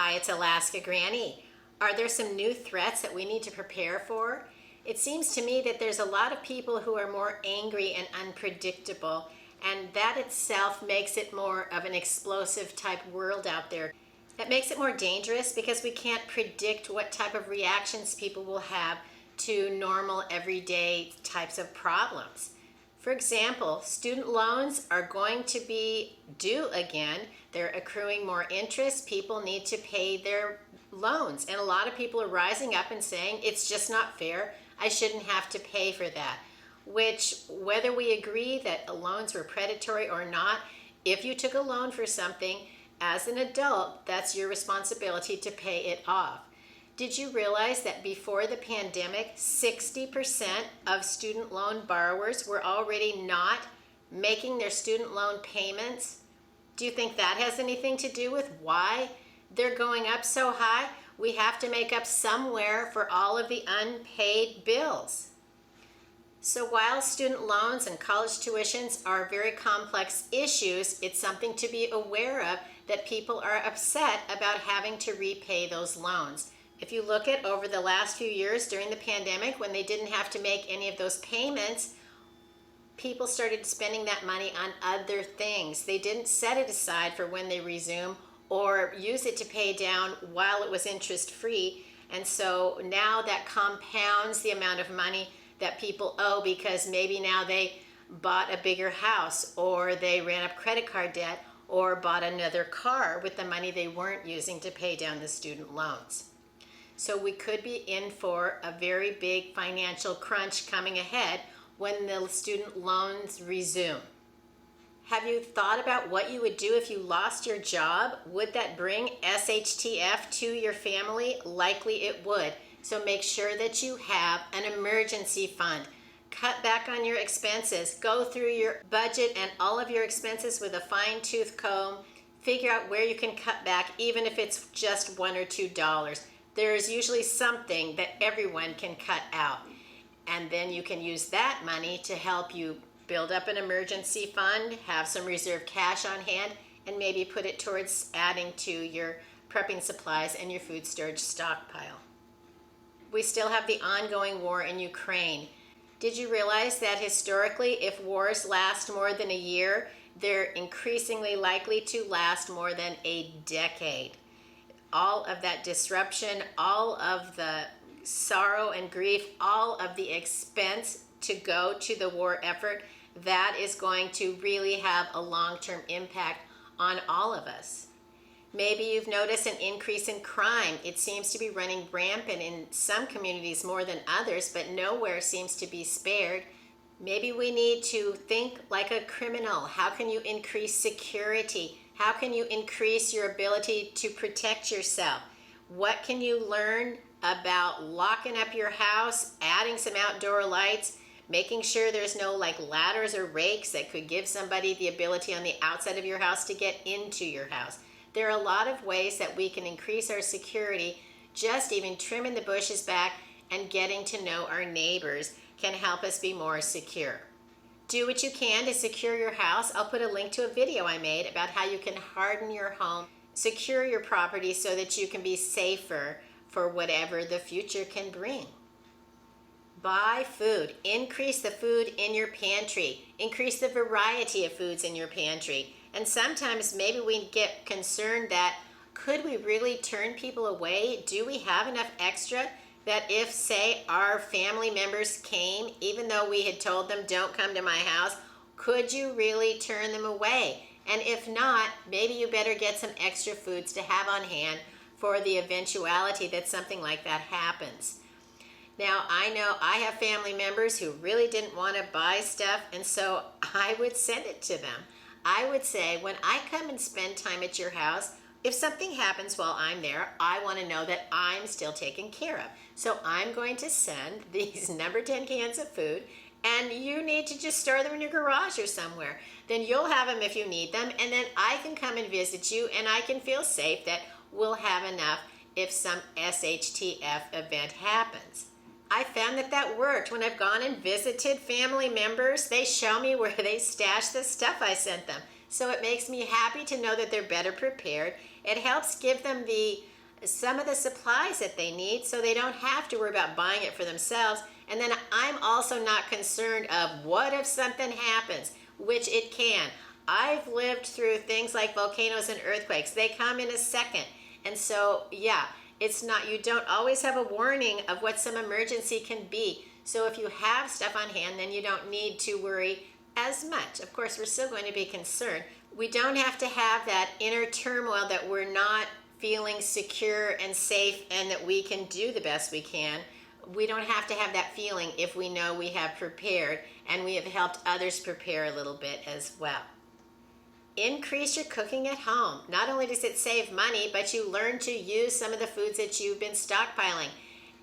Hi, it's Alaska Granny. Are there some new threats that we need to prepare for? It seems to me that there's a lot of people who are more angry and unpredictable, and that itself makes it more of an explosive type world out there. That makes it more dangerous because we can't predict what type of reactions people will have to normal everyday types of problems. For example, student loans are going to be due again. They're accruing more interest. People need to pay their loans. And a lot of people are rising up and saying, it's just not fair. I shouldn't have to pay for that. Which, whether we agree that loans were predatory or not, if you took a loan for something, as an adult, that's your responsibility to pay it off. Did you realize that before the pandemic, 60% of student loan borrowers were already not making their student loan payments? Do you think that has anything to do with why they're going up so high? We have to make up somewhere for all of the unpaid bills. So while student loans and college tuitions are very complex issues, it's something to be aware of that people are upset about having to repay those loans. If you look at over the last few years during the pandemic, when they didn't have to make any of those payments, people started spending that money on other things. They didn't set it aside for when they resume or use it to pay down while it was interest free. And so now that compounds the amount of money that people owe because maybe now they bought a bigger house or they ran up credit card debt or bought another car with the money they weren't using to pay down the student loans. So we could be in for a very big financial crunch coming ahead when the student loans resume. Have you thought about what you would do if you lost your job? Would that bring SHTF to your family? Likely it would. So make sure that you have an emergency fund. Cut back on your expenses. Go through your budget and all of your expenses with a fine-tooth comb. Figure out where you can cut back, even if it's just $1 or $2. There is usually something that everyone can cut out. And then you can use that money to help you build up an emergency fund, have some reserve cash on hand, and maybe put it towards adding to your prepping supplies and your food storage stockpile. We still have the ongoing war in Ukraine. Did you realize that historically, if wars last more than a year, they're increasingly likely to last more than a decade? All of that disruption, all of the sorrow and grief, all of the expense to go to the war effort, that is going to really have a long-term impact on all of us. Maybe you've noticed an increase in crime. It seems to be running rampant in some communities more than others, but nowhere seems to be spared. Maybe we need to think like a criminal. How can you increase security? How can you increase your ability to protect yourself? What can you learn about locking up your house, adding some outdoor lights, making sure there's no ladders or rakes that could give somebody the ability on the outside of your house to get into your house? There are a lot of ways that we can increase our security. Just even trimming the bushes back and getting to know our neighbors can help us be more secure. Do what you can to secure your house. I'll put a link to a video I made about how you can harden your home, secure your property so that you can be safer for whatever the future can bring. Buy food. Increase the food in your pantry. Increase the variety of foods in your pantry. And sometimes maybe we get concerned that could we really turn people away? Do we have enough extra that if, say, our family members came, even though we had told them don't come to my house, could you really turn them away? And if not, maybe you better get some extra foods to have on hand for the eventuality that something like that happens. Now, I know I have family members who really didn't want to buy stuff, and so I would send it to them. I would say, when I come and spend time at your house, if something happens while I'm there, I want to know that I'm still taken care of. So I'm going to send these number 10 cans of food, and you need to just store them in your garage or somewhere. Then you'll have them if you need them, and then I can come and visit you, and I can feel safe that we'll have enough if some SHTF event happens. I found that worked. When I've gone and visited family members, they show me where they stash the stuff I sent them. So it makes me happy to know that they're better prepared. It helps give them the some of the supplies that they need so they don't have to worry about buying it for themselves. And then I'm also not concerned of what if something happens, which it can. I've lived through things like volcanoes and earthquakes. They come in a second. And so, yeah, it's not, you don't always have a warning of what some emergency can be. So if you have stuff on hand, then you don't need to worry as much. Of course, we're still going to be concerned. We don't have to have that inner turmoil that we're not feeling secure and safe and that we can do the best we can. We don't have to have that feeling if we know we have prepared and we have helped others prepare a little bit as well. Increase your cooking at home. Not only does it save money, but you learn to use some of the foods that you've been stockpiling.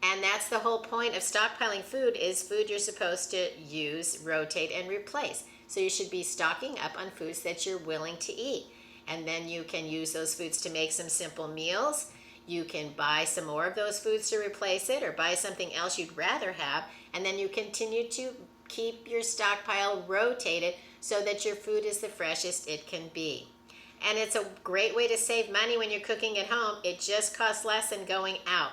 And that's the whole point of stockpiling food, is food you're supposed to use, rotate, and replace. So you should be stocking up on foods that you're willing to eat. And then you can use those foods to make some simple meals. You can buy some more of those foods to replace it, or buy something else you'd rather have. And then you continue to keep your stockpile rotated so that your food is the freshest it can be. And it's a great way to save money when you're cooking at home. It just costs less than going out.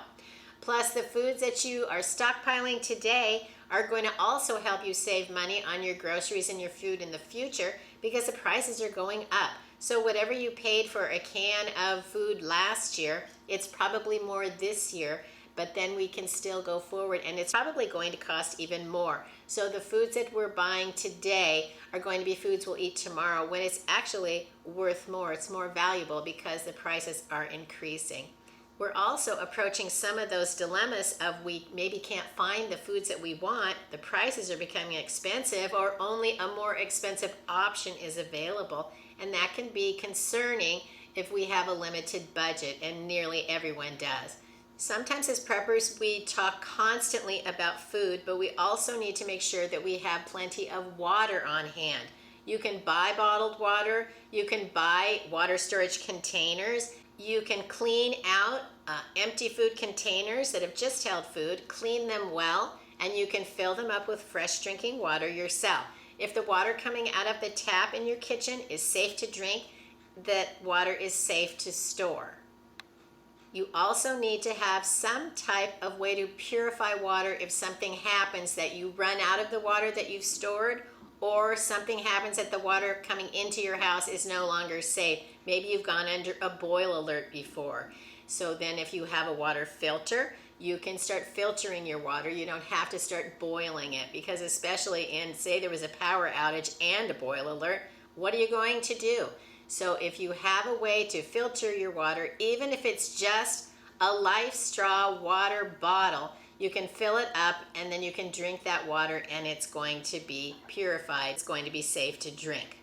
Plus, the foods that you are stockpiling today are going to also help you save money on your groceries and your food in the future, because the prices are going up. So whatever you paid for a can of food last year, it's probably more this year, but then we can still go forward, and it's probably going to cost even more. So the foods that we're buying today are going to be foods we'll eat tomorrow, when it's actually worth more. It's more valuable because the prices are increasing. We're also approaching some of those dilemmas of we maybe can't find the foods that we want, the prices are becoming expensive, or only a more expensive option is available. And that can be concerning if we have a limited budget, and nearly everyone does. Sometimes as preppers, we talk constantly about food, but we also need to make sure that we have plenty of water on hand. You can buy bottled water, you can buy water storage containers, you can clean out empty food containers that have just held food, clean them well, and you can fill them up with fresh drinking water yourself. If the water coming out of the tap in your kitchen is safe to drink, that water is safe to store. You also need to have some type of way to purify water if something happens, that you run out of the water that you've stored, or something happens that the water coming into your house is no longer safe. Maybe you've gone under a boil alert before. So then if you have a water filter, you can start filtering your water. You don't have to start boiling it, because especially in, say there was a power outage and a boil alert, what are you going to do? So if you have a way to filter your water, even if it's just a Life Straw water bottle, you can fill it up and then you can drink that water, and it's going to be purified. It's going to be safe to drink.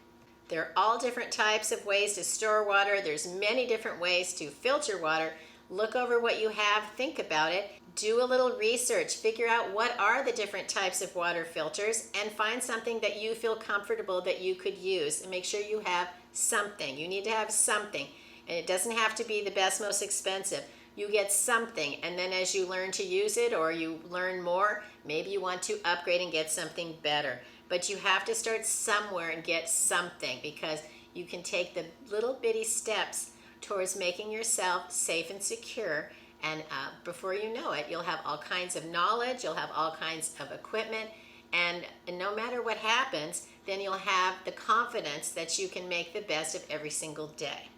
There are all different types of ways to store water. There's many different ways to filter water. Look over what you have, think about it, do a little research, figure out what are the different types of water filters, and find something that you feel comfortable that you could use, and make sure you have something. You need to have something, and it doesn't have to be the best, most expensive. You get something, and then as you learn to use it, or you learn more, maybe you want to upgrade and get something better. But you have to start somewhere and get something, because you can take the little bitty steps towards making yourself safe and secure, and before you know it, you'll have all kinds of knowledge, you'll have all kinds of equipment, and no matter what happens, then you'll have the confidence that you can make the best of every single day.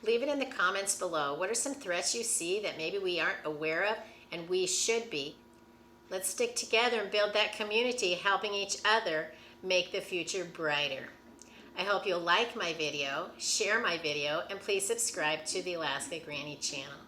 Leave it in the comments below. What are some threats you see that maybe we aren't aware of and we should be? Let's stick together and build that community, helping each other make the future brighter. I hope you'll like my video, share my video, and please subscribe to the Alaska Granny channel.